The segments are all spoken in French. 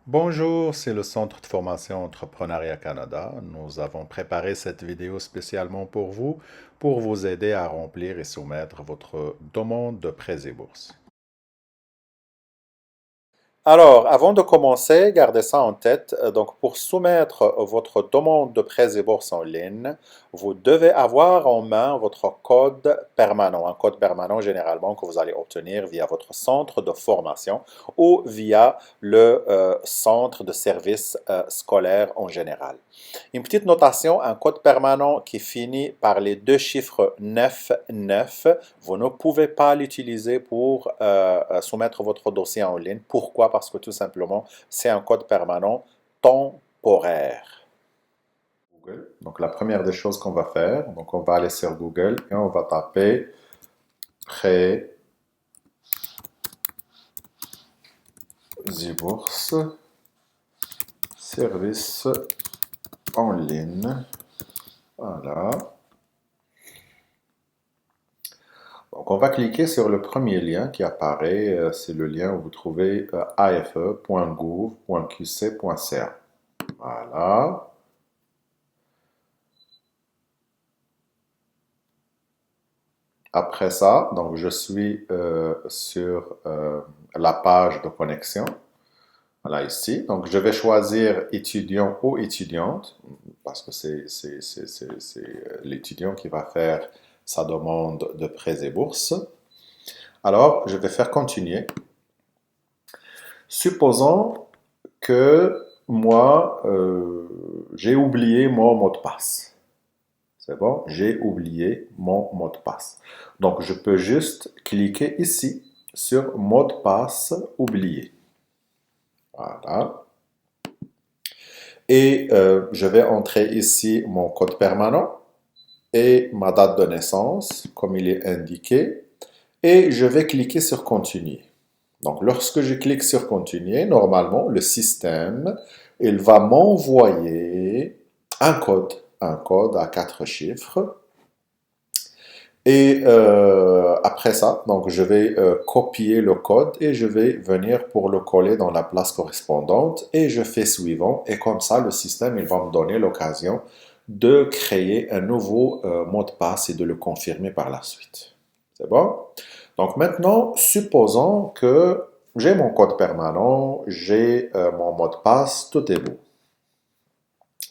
Bonjour, c'est le Centre de formation Entrepreneuriat Canada. Nous avons préparé cette vidéo spécialement pour vous aider à remplir et soumettre votre demande de prêts et bourses. Alors, avant de commencer, gardez ça en tête. Donc, pour soumettre votre demande de prêts et bourses en ligne, vous devez avoir en main votre code permanent. Un code permanent, généralement, que vous allez obtenir via votre centre de formation ou via le centre de services scolaires en général. Une petite notation, un code permanent qui finit par les deux chiffres 99, vous ne pouvez pas l'utiliser pour soumettre votre dossier en ligne. Pourquoi? Parce que tout simplement, c'est un code permanent temporaire. Google. Donc la première des choses qu'on va faire, donc on va aller sur Google et on va taper prêts et bourses, services en ligne. Voilà. Donc, on va cliquer sur le premier lien qui apparaît. C'est le lien où vous trouvez afe.gouv.qc.ca. Voilà. Après ça, donc je suis sur la page de connexion. Voilà ici. Donc, je vais choisir étudiant ou étudiante parce que c'est l'étudiant qui va faire sa demande de prêts et bourses. Alors, je vais faire continuer. Supposons que moi, j'ai oublié mon mot de passe. C'est bon? J'ai oublié mon mot de passe. Donc, je peux juste cliquer ici sur mot de passe oublié. Voilà. Et je vais entrer ici mon code permanent et ma date de naissance, comme il est indiqué. Et je vais cliquer sur continuer. Donc, lorsque je clique sur continuer, normalement, le système, il va m'envoyer un code à 4 chiffres. Et après ça, donc je vais copier le code et je vais venir pour le coller dans la place correspondante et je fais suivant. Et comme ça, le système, il va me donner l'occasion de créer un nouveau mot de passe et de le confirmer par la suite. C'est bon? Donc maintenant, supposons que j'ai mon code permanent, j'ai mon mot de passe, tout est beau.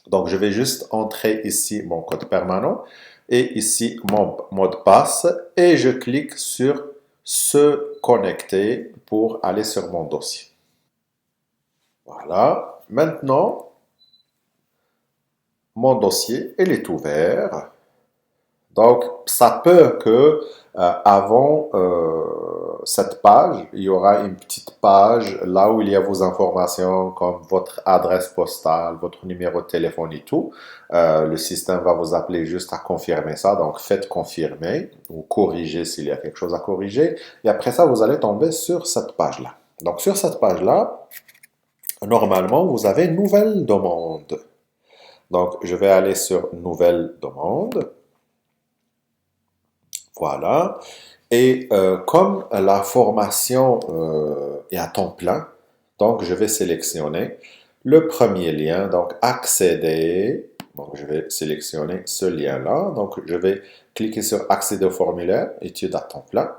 Donc je vais juste entrer ici mon code permanent et ici mon mot de passe et je clique sur se connecter pour aller sur mon dossier. Voilà. Maintenant, mon dossier, il est ouvert. Donc, ça peut que avant cette page, il y aura une petite page là où il y a vos informations comme votre adresse postale, votre numéro de téléphone et tout. Le système va vous appeler juste à confirmer ça. Donc, faites confirmer ou corriger s'il y a quelque chose à corriger. Et après ça, vous allez tomber sur cette page-là. Donc, sur cette page-là, normalement, vous avez nouvelle demande. Donc, je vais aller sur nouvelle demande. Voilà. Et comme la formation est à temps plein, donc je vais sélectionner le premier lien, donc accéder. Donc je vais sélectionner ce lien-là. Donc je vais cliquer sur accéder au formulaire, études à temps plein.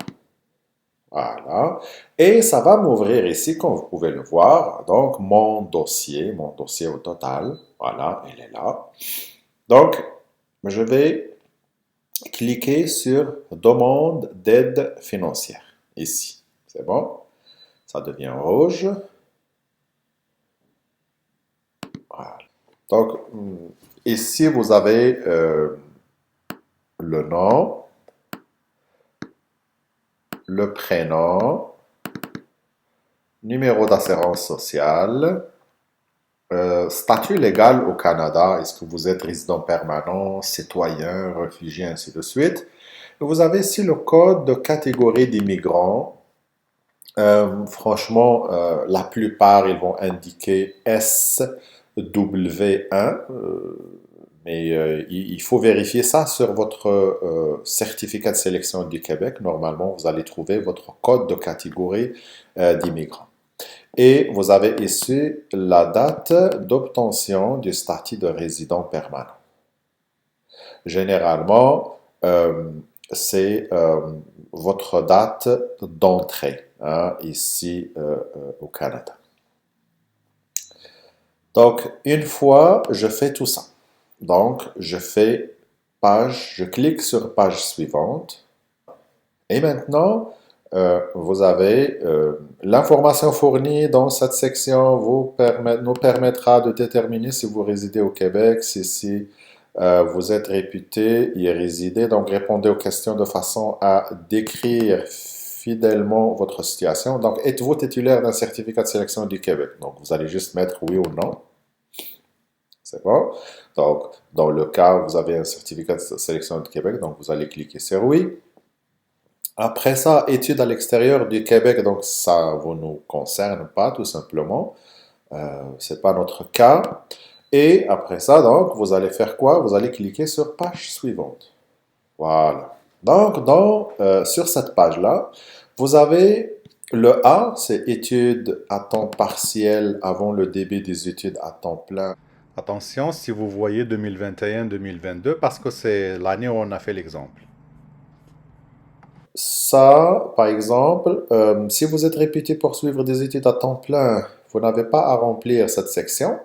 Voilà. Et ça va m'ouvrir ici, comme vous pouvez le voir, donc mon dossier au total. Voilà, il est là. Donc, je vais cliquez sur demande d'aide financière ici. C'est bon? Ça devient rouge. Voilà. Donc, ici, vous avez le nom, le prénom, numéro d'assurance sociale, statut légal au Canada. Est-ce que vous êtes résident permanent, citoyen, réfugié, ainsi de suite. Et vous avez ici le code de catégorie d'immigrants. Franchement, la plupart, ils vont indiquer SW1, mais il faut vérifier ça sur votre certificat de sélection du Québec. Normalement, vous allez trouver votre code de catégorie d'immigrants. Et vous avez ici la date d'obtention du statut de résident permanent. Généralement, c'est votre date d'entrée ici au Canada. Donc, une fois, je fais tout ça. Donc, je clique sur page suivante. Et maintenant, vous avez l'information fournie dans cette section nous permettra de déterminer si vous résidez au Québec, si vous êtes réputé y résider. Donc, répondez aux questions de façon à décrire fidèlement votre situation. Donc, êtes-vous titulaire d'un certificat de sélection du Québec? Donc, vous allez juste mettre oui ou non. C'est bon? Donc, dans le cas où vous avez un certificat de sélection du Québec, donc vous allez cliquer sur oui. Après ça, études à l'extérieur du Québec, donc ça ne nous concerne pas tout simplement. Ce n'est pas notre cas. Et après ça, donc, vous allez faire quoi? Vous allez cliquer sur page suivante. Voilà. Donc, sur cette page-là, vous avez le A, c'est études à temps partiel avant le début des études à temps plein. Attention si vous voyez 2021-2022 parce que c'est l'année où on a fait l'exemple. Ça, par exemple, si vous êtes réputé poursuivre des études à temps plein, vous n'avez pas à remplir cette section.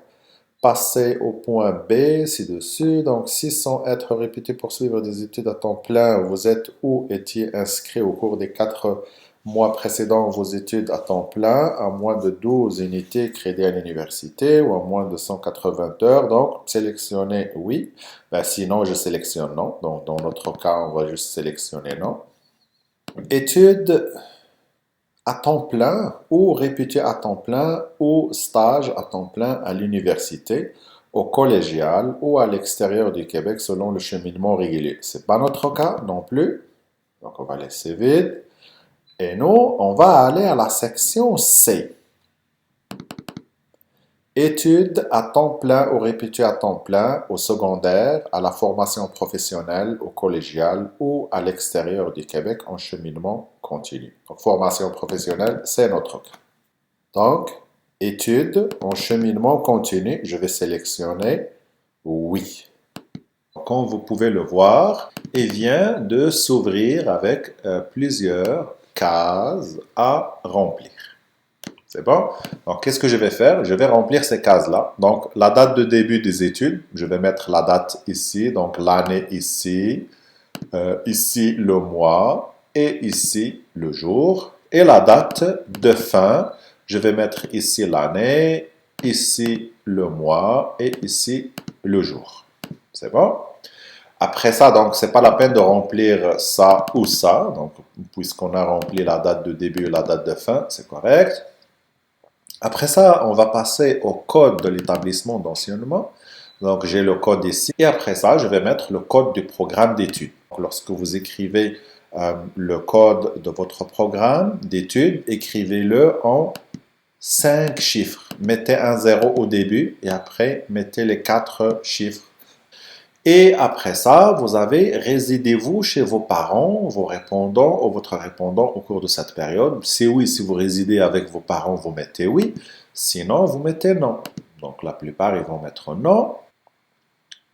Passez au point B ci-dessus. Donc, si sans être réputé poursuivre des études à temps plein, vous êtes ou étiez inscrit au cours des 4 mois précédents vos études à temps plein, à moins de 12 unités crédits à l'université ou à moins de 180 heures, donc sélectionnez oui. Ben, sinon, je sélectionne non. Donc, dans notre cas, on va juste sélectionner non. Études à temps plein ou réputé à temps plein ou stage à temps plein à l'université, au collégial ou à l'extérieur du Québec selon le cheminement régulier. Ce n'est pas notre cas non plus. Donc, on va laisser vide. Et nous, on va aller à la section C. Études à temps plein ou réputé à temps plein au secondaire, à la formation professionnelle, au collégial ou à l'extérieur du Québec en cheminement continu. Donc, formation professionnelle, c'est notre cas. Donc, études en cheminement continu, je vais sélectionner oui. Comme vous pouvez le voir, il vient de s'ouvrir avec plusieurs cases à remplir. C'est bon? Donc, qu'est-ce que je vais faire? Je vais remplir ces cases-là. Donc, la date de début des études, je vais mettre la date ici, donc l'année ici, ici le mois et ici le jour. Et la date de fin, je vais mettre ici l'année, ici le mois et ici le jour. C'est bon? Après ça, donc, c'est pas la peine de remplir ça ou ça. Donc, puisqu'on a rempli la date de début et la date de fin, c'est correct. Après ça, on va passer au code de l'établissement d'enseignement. Donc, j'ai le code ici. Et après ça, je vais mettre le code du programme d'études. Lorsque vous écrivez le code de votre programme d'études, écrivez-le en 5 chiffres. Mettez un 0 au début et après, mettez les 4 chiffres. Et après ça, vous avez résidez-vous chez vos parents, vos répondants ou votre répondant au cours de cette période. Si oui, si vous résidez avec vos parents, vous mettez oui. Sinon, vous mettez non. Donc, la plupart, ils vont mettre non.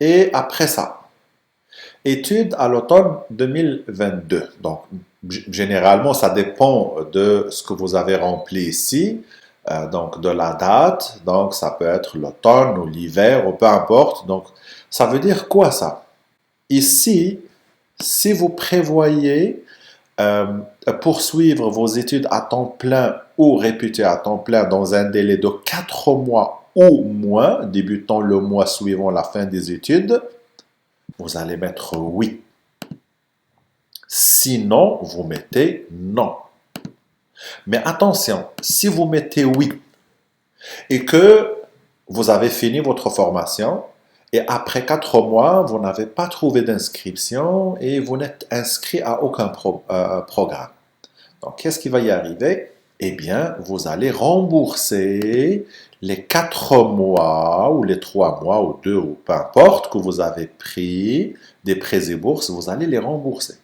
Et après ça, études à l'automne 2022. Donc, généralement, ça dépend de ce que vous avez rempli ici. Donc, de la date. Donc, ça peut être l'automne ou l'hiver ou peu importe. Donc, ça veut dire quoi ça? Ici, si vous prévoyez poursuivre vos études à temps plein ou réputé à temps plein dans un délai de 4 mois ou moins, débutant le mois suivant la fin des études, vous allez mettre oui. Sinon, vous mettez non. Mais attention, si vous mettez oui et que vous avez fini votre formation, et après 4 mois, vous n'avez pas trouvé d'inscription et vous n'êtes inscrit à aucun programme. Donc, qu'est-ce qui va y arriver? Eh bien, vous allez rembourser les 4 mois ou les 3 mois ou 2 ou peu importe que vous avez pris des prêts et bourses, vous allez les rembourser.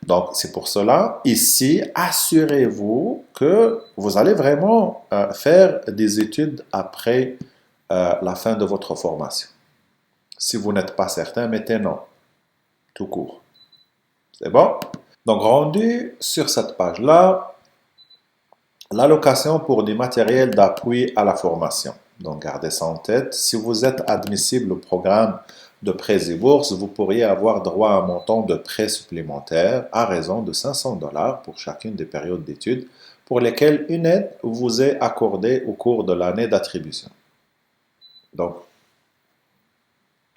Donc, c'est pour cela, ici, assurez-vous que vous allez vraiment faire des études après la fin de votre formation. Si vous n'êtes pas certain, mettez non, tout court. C'est bon? Donc, rendu sur cette page-là, l'allocation pour des matériels d'appui à la formation. Donc, gardez ça en tête. Si vous êtes admissible au programme de prêts et bourses, vous pourriez avoir droit à un montant de prêt supplémentaire à raison de 500 dollars pour chacune des périodes d'études pour lesquelles une aide vous est accordée au cours de l'année d'attribution. Donc,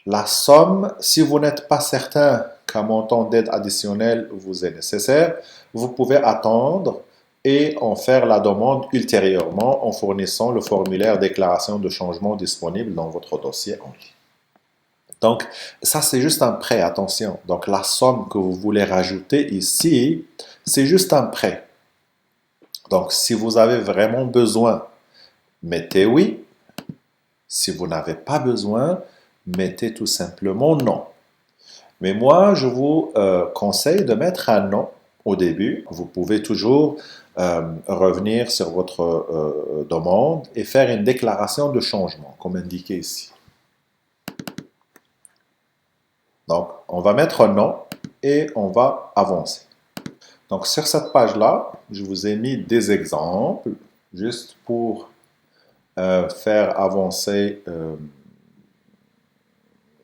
la somme, si vous n'êtes pas certain qu'un montant d'aide additionnel vous est nécessaire, vous pouvez attendre et en faire la demande ultérieurement en fournissant le formulaire déclaration de changement disponible dans votre dossier en ligne. Donc, ça c'est juste un prêt, attention. Donc, la somme que vous voulez rajouter ici, c'est juste un prêt. Donc, si vous avez vraiment besoin, mettez oui. Si vous n'avez pas besoin, mettez tout simplement non. Mais moi, je vous conseille de mettre un non au début. Vous pouvez toujours revenir sur votre demande et faire une déclaration de changement, comme indiqué ici. Donc, on va mettre non et on va avancer. Donc, sur cette page-là, je vous ai mis des exemples juste pour faire avancer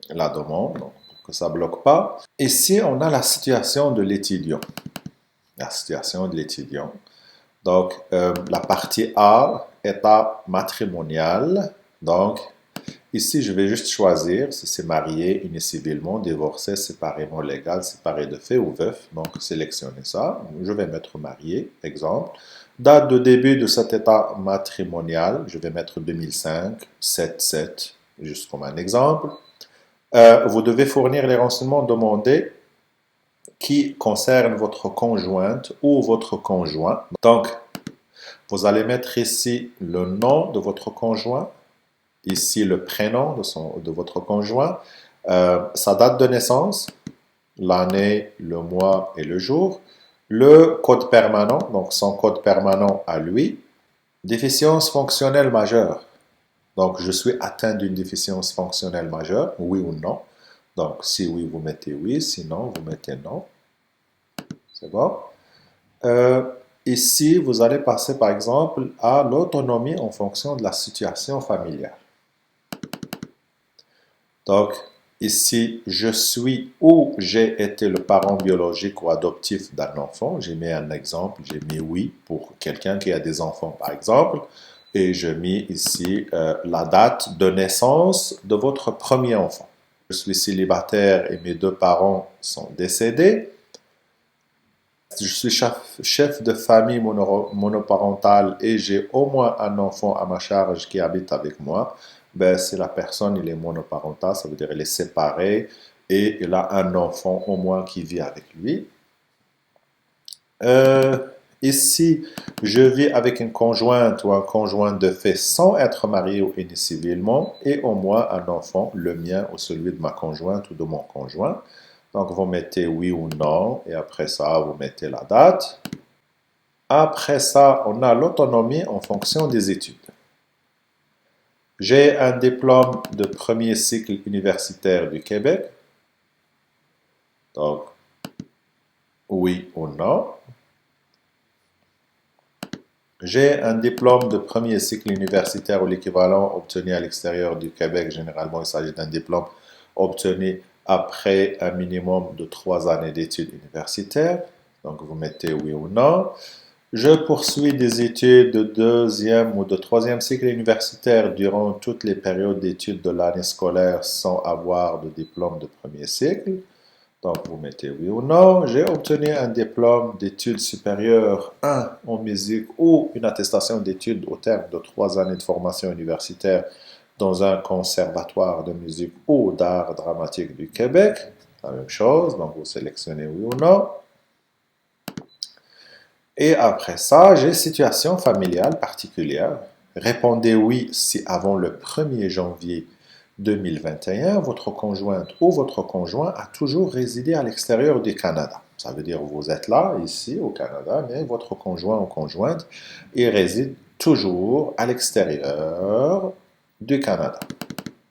la demande, donc, pour que ça ne bloque pas. Ici, on a la situation de l'étudiant. La situation de l'étudiant. Donc, la partie A, état matrimonial. Donc, ici, je vais juste choisir si c'est marié, uni civilement, divorcé, séparément légal, séparé de fait ou veuf. Donc, sélectionnez ça. Je vais mettre marié, exemple. Date de début de cet état matrimonial, je vais mettre 2005, 7-7, juste comme un exemple. Vous devez fournir les renseignements demandés qui concernent votre conjointe ou votre conjoint. Donc, vous allez mettre ici le nom de votre conjoint, ici le prénom de votre conjoint, sa date de naissance, l'année, le mois et le jour, le code permanent, donc son code permanent à lui, déficience fonctionnelle majeure. Donc, je suis atteint d'une déficience fonctionnelle majeure, oui ou non. Donc, si oui, vous mettez oui, sinon, vous mettez non. C'est bon? Ici, vous allez passer, par exemple, à l'autonomie en fonction de la situation familiale. Donc, ici, je suis ou j'ai été le parent biologique ou adoptif d'un enfant. J'ai mis un exemple, j'ai mis oui pour quelqu'un qui a des enfants, par exemple. Et je mis ici la date de naissance de votre premier enfant. Je suis célibataire et mes deux parents sont décédés. Je suis chef de famille monoparentale et j'ai au moins un enfant à ma charge qui habite avec moi. Ben, si la personne il est monoparental, ça veut dire qu'elle est séparée et il a un enfant au moins qui vit avec lui. Ici, je vis avec une conjointe ou un conjoint de fait sans être marié ou unis civilement et au moins un enfant, le mien ou celui de ma conjointe ou de mon conjoint. Donc, vous mettez oui ou non et après ça, vous mettez la date. Après ça, on a l'autonomie en fonction des études. J'ai un diplôme de premier cycle universitaire du Québec. Donc, oui ou non. J'ai un diplôme de premier cycle universitaire ou l'équivalent obtenu à l'extérieur du Québec. Généralement, il s'agit d'un diplôme obtenu après un minimum de 3 années d'études universitaires. Donc, vous mettez oui ou non. Je poursuis des études de deuxième ou de troisième cycle universitaire durant toutes les périodes d'études de l'année scolaire sans avoir de diplôme de premier cycle. Donc, vous mettez oui ou non. J'ai obtenu un diplôme d'études supérieures 1 en musique ou une attestation d'études au terme de 3 années de formation universitaire dans un conservatoire de musique ou d'art dramatique du Québec. La même chose, donc vous sélectionnez oui ou non. Et après ça, j'ai situation familiale particulière. Répondez oui si avant le 1er janvier 2021, votre conjointe ou votre conjoint a toujours résidé à l'extérieur du Canada. Ça veut dire que vous êtes là, ici, au Canada, mais votre conjoint ou conjointe, il réside toujours à l'extérieur du Canada.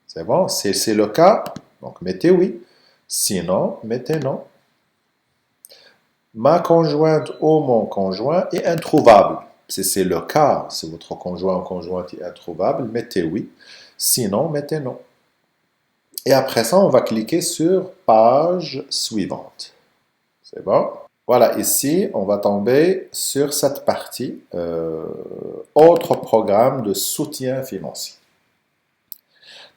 C'est bon? C'est le cas, donc mettez oui. Sinon, mettez non. Ma conjointe ou mon conjoint est introuvable. Si c'est le cas, si votre conjoint ou conjointe est introuvable, mettez oui. Sinon, mettez non. Et après ça, on va cliquer sur page suivante. C'est bon? Voilà, ici, on va tomber sur cette partie, autre programme de soutien financier.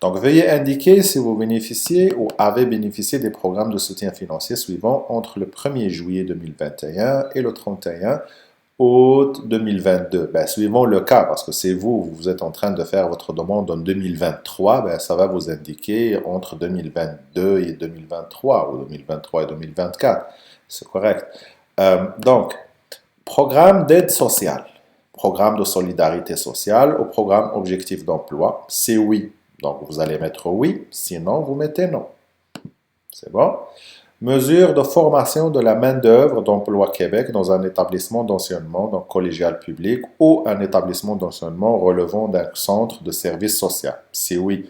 Donc, veuillez indiquer si vous bénéficiez ou avez bénéficié des programmes de soutien financier suivants entre le 1er juillet 2021 et le 31 août 2022. Ben, suivant le cas, parce que c'est vous, vous êtes en train de faire votre demande en 2023, ben, ça va vous indiquer entre 2022 et 2023 ou 2023 et 2024. C'est correct. Donc, programme d'aide sociale, programme de solidarité sociale ou programme objectif d'emploi, c'est oui. Donc, vous allez mettre oui, sinon vous mettez non. C'est bon? Mesure de formation de la main-d'œuvre d'Emploi Québec dans un établissement d'enseignement, donc collégial public, ou un établissement d'enseignement relevant d'un centre de service social. Si oui,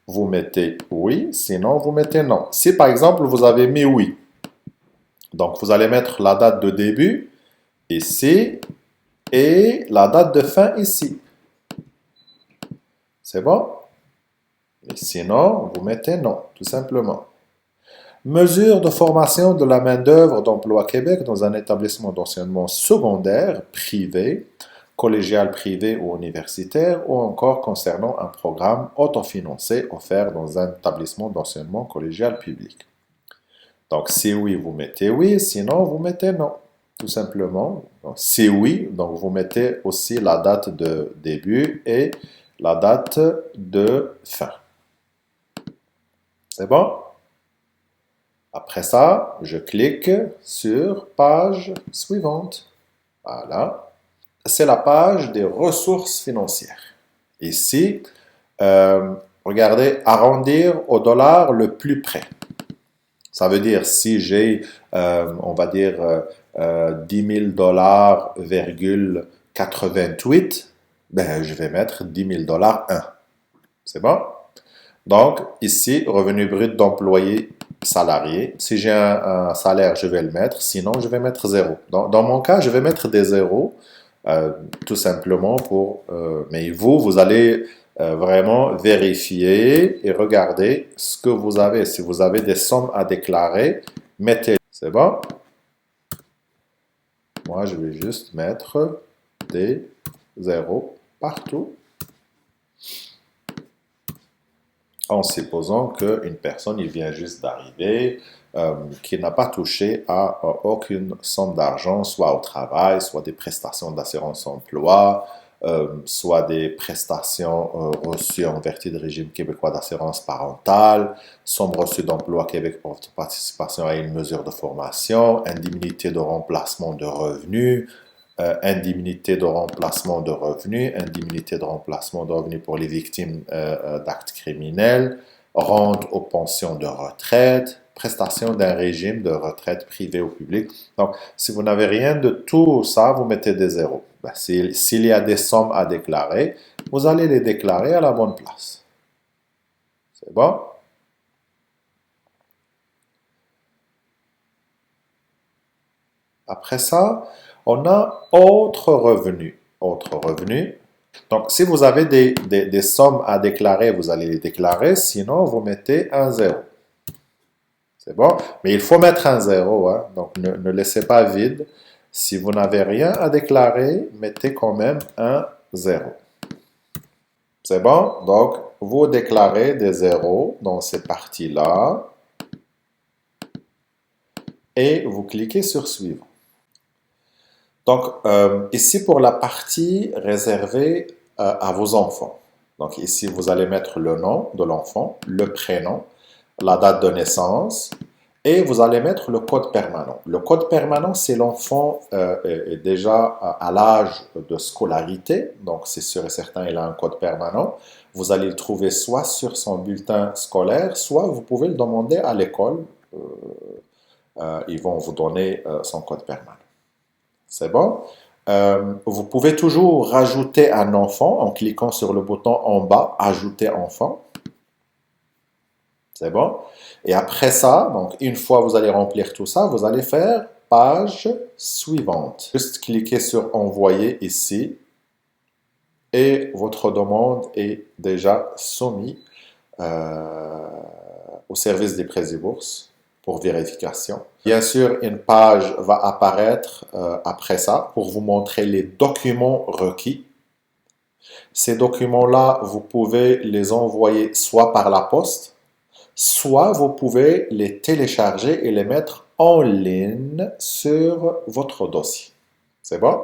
vous mettez oui, sinon vous mettez non. Si par exemple vous avez mis oui, donc vous allez mettre la date de début ici et la date de fin ici. C'est bon? Et sinon, vous mettez non, tout simplement. Mesure de formation de la main-d'œuvre d'Emploi Québec dans un établissement d'enseignement secondaire, privé, collégial privé ou universitaire, ou encore concernant un programme autofinancé offert dans un établissement d'enseignement collégial public. Donc, si oui, vous mettez oui, sinon, vous mettez non, tout simplement. Donc, si oui, donc vous mettez aussi la date de début et la date de fin. C'est bon? Après ça, je clique sur page suivante. Voilà. C'est la page des ressources financières. Ici, regardez, arrondir au dollar le plus près. Ça veut dire si j'ai, on va dire, 10 000 $,88, ben, je vais mettre 10 000 $ 1. C'est bon? Donc, ici, revenu brut d'employé salarié. Si j'ai un salaire, je vais le mettre. Sinon, je vais mettre 0. Dans mon cas, je vais mettre des zéros, tout simplement pour... mais vous allez vraiment vérifier et regarder ce que vous avez. Si vous avez des sommes à déclarer, mettez. C'est bon? Moi, je vais juste mettre des zéros partout, en supposant qu'une personne, il vient juste d'arriver, qui n'a pas touché à aucune somme d'argent, soit au travail, soit des prestations d'assurance emploi, soit des prestations reçues en vertu du régime québécois d'assurance parentale, somme reçue d'emploi Québec pour participation à une mesure de formation, indemnité de remplacement de revenus, indemnité de remplacement de revenus, indemnité de remplacement de revenus pour les victimes d'actes criminels, rente aux pensions de retraite, prestation d'un régime de retraite privé ou public. Donc, si vous n'avez rien de tout ça, vous mettez des zéros. Ben, s'il y a des sommes à déclarer, vous allez les déclarer à la bonne place. C'est bon? Après ça, on a autres revenus. Autres revenus. Donc, si vous avez des sommes à déclarer, vous allez les déclarer. Sinon, vous mettez un 0. C'est bon? Mais il faut mettre un 0. Hein? Donc, ne laissez pas vide. Si vous n'avez rien à déclarer, mettez quand même un 0. C'est bon? Donc, vous déclarez des zéros dans ces parties-là. Et vous cliquez sur Suivre. Donc, ici, pour la partie réservée à vos enfants. Donc, ici, vous allez mettre le nom de l'enfant, le prénom, la date de naissance, et vous allez mettre le code permanent. Le code permanent, c'est l'enfant est déjà à l'âge de scolarité, donc c'est sûr et certain, il a un code permanent. Vous allez le trouver soit sur son bulletin scolaire, soit vous pouvez le demander à l'école. ils vont vous donner son code permanent. C'est bon? Vous pouvez toujours rajouter un enfant en cliquant sur le bouton en bas, ajouter enfant. C'est bon? Et après ça, donc une fois vous allez remplir tout ça, vous allez faire page suivante. Juste cliquez sur envoyer ici et votre demande est déjà soumise au service des prêts et bourses pour vérification. Bien sûr, une page va apparaître après ça pour vous montrer les documents requis. Ces documents-là, vous pouvez les envoyer soit par la poste, soit vous pouvez les télécharger et les mettre en ligne sur votre dossier. C'est bon?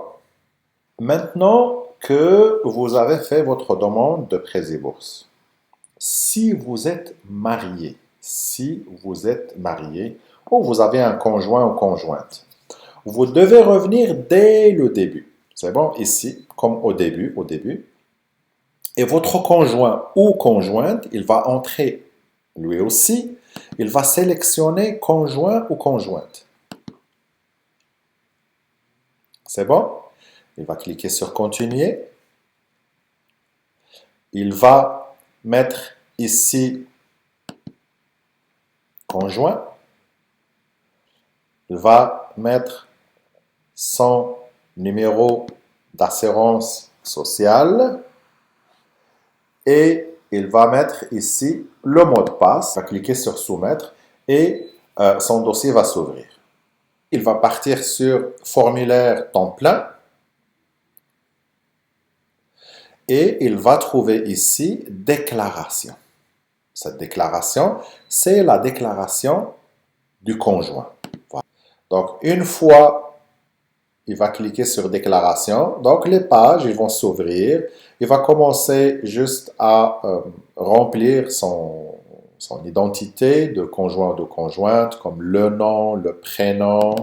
Maintenant que vous avez fait votre demande de prêts et bourses, si vous êtes marié, ou vous avez un conjoint ou conjointe, vous devez revenir dès le début. C'est bon? Ici, comme au début. Et votre conjoint ou conjointe, il va entrer lui aussi, il va sélectionner conjoint ou conjointe. C'est bon? Il va cliquer sur continuer. Il va mettre ici conjoint. Il va mettre son numéro d'assurance sociale et il va mettre ici le mot de passe. Il va cliquer sur soumettre et son dossier va s'ouvrir. Il va partir sur formulaire temps plein et il va trouver ici déclaration. Cette déclaration, c'est la déclaration du conjoint. Voilà. Donc, une fois, il va cliquer sur déclaration. Donc, les pages, ils vont s'ouvrir. Il va commencer juste à remplir son identité de conjoint ou de conjointe, comme le nom, le prénom,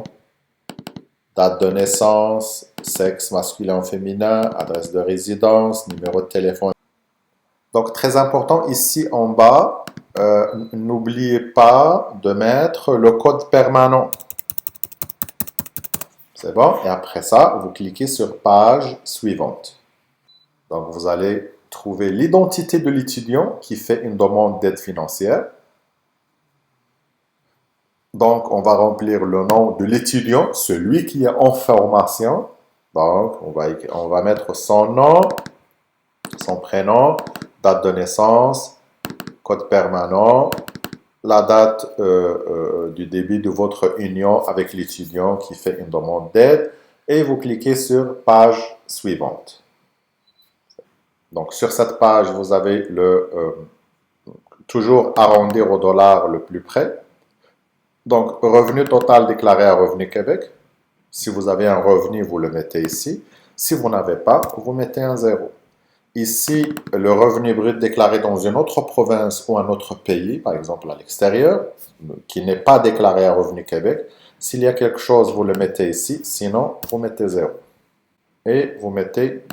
date de naissance, sexe masculin ou féminin, adresse de résidence, numéro de téléphone. Donc, très important, ici en bas, n'oubliez pas de mettre le code permanent. C'est bon? Et après ça, vous cliquez sur page suivante. Donc, vous allez trouver l'identité de l'étudiant qui fait une demande d'aide financière. Donc, on va remplir le nom de l'étudiant, celui qui est en formation. Donc, on va mettre son nom, son prénom, date de naissance, code permanent, la date du début de votre union avec l'étudiant qui fait une demande d'aide et vous cliquez sur page suivante. Donc, sur cette page, vous avez toujours arrondir au dollar le plus près. Donc, revenu total déclaré à Revenu Québec. Si vous avez un revenu, vous le mettez ici. Si vous n'avez pas, vous mettez un 0. Ici, le revenu brut déclaré dans une autre province ou un autre pays, par exemple à l'extérieur, qui n'est pas déclaré à Revenu Québec. S'il y a quelque chose, vous le mettez ici. Sinon, vous mettez 0. Et vous mettez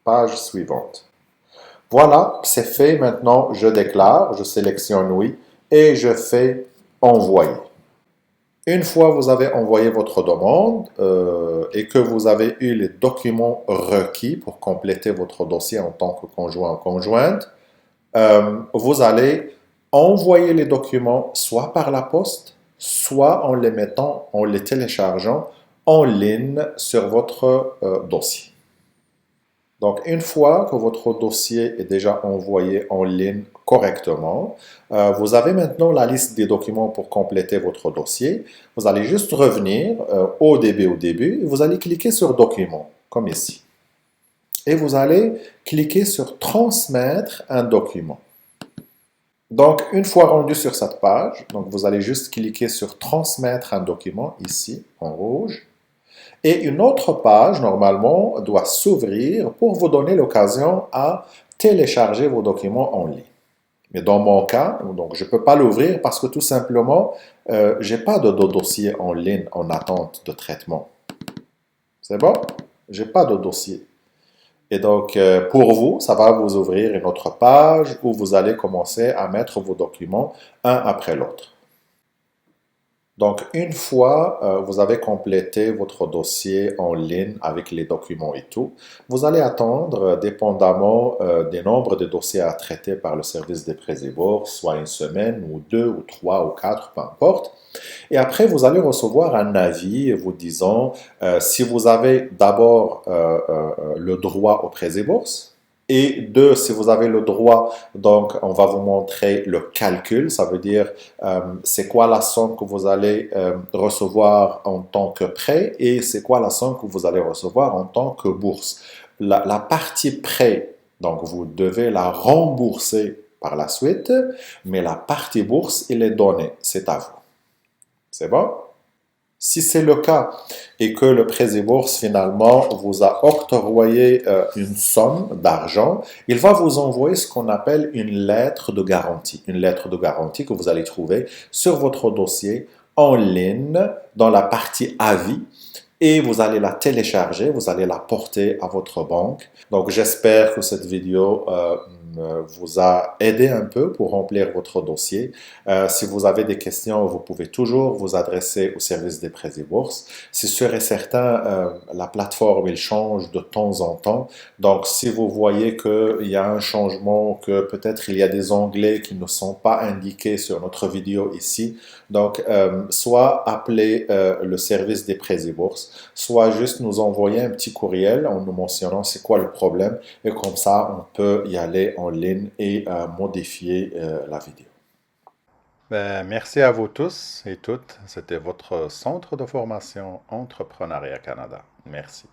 page suivante. Voilà, c'est fait. Maintenant, je déclare, je sélectionne oui et je fais envoyer. Une fois vous avez envoyé votre demande et que vous avez eu les documents requis pour compléter votre dossier en tant que conjoint ou conjointe, vous allez envoyer les documents soit par la poste, soit en les téléchargeant en ligne sur votre dossier. Donc, une fois que votre dossier est déjà envoyé en ligne correctement, vous avez maintenant la liste des documents pour compléter votre dossier. Vous allez juste revenir au début, et vous allez cliquer sur Documents, comme ici. Et vous allez cliquer sur Transmettre un document. Donc, une fois rendu sur cette page, donc vous allez juste cliquer sur Transmettre un document, ici, en rouge. Et une autre page, normalement, doit s'ouvrir pour vous donner l'occasion à télécharger vos documents en ligne. Mais dans mon cas, donc je ne peux pas l'ouvrir parce que tout simplement, je n'ai pas de dossier en ligne en attente de traitement. C'est bon? Je n'ai pas de dossier. Et donc, pour vous, ça va vous ouvrir une autre page où vous allez commencer à mettre vos documents un après l'autre. Donc, une fois vous avez complété votre dossier en ligne avec les documents et tout, vous allez attendre, dépendamment des nombres de dossiers à traiter par le service des prêts et bourses, soit une semaine ou deux ou trois ou quatre, peu importe. Et après, vous allez recevoir un avis vous disant si vous avez d'abord le droit aux prêts et bourses, et deux, si vous avez le droit, donc on va vous montrer le calcul, ça veut dire c'est quoi la somme que vous allez recevoir en tant que prêt et c'est quoi la somme que vous allez recevoir en tant que bourse. La partie prêt, donc vous devez la rembourser par la suite, mais la partie bourse, il est donné, c'est à vous. C'est bon? Si c'est le cas et que le prêt et bourse finalement vous a octroyé une somme d'argent, il va vous envoyer ce qu'on appelle une lettre de garantie. Une lettre de garantie que vous allez trouver sur votre dossier en ligne dans la partie avis et vous allez la télécharger, vous allez la porter à votre banque. Donc j'espère que cette vidéo vous a aidé un peu pour remplir votre dossier. Si vous avez des questions, vous pouvez toujours vous adresser au service des prêts et bourses. C'est sûr et certain, la plateforme, elle change de temps en temps. Donc si vous voyez qu'il y a un changement, que peut-être il y a des onglets qui ne sont pas indiqués sur notre vidéo ici, donc soit appelez le service des prêts et bourses, soit juste nous envoyer un petit courriel en nous mentionnant c'est quoi le problème et comme ça on peut y aller en ligne et modifier la vidéo. Ben, merci à vous tous et toutes. C'était votre centre de formation Entrepreneuriat Canada. Merci.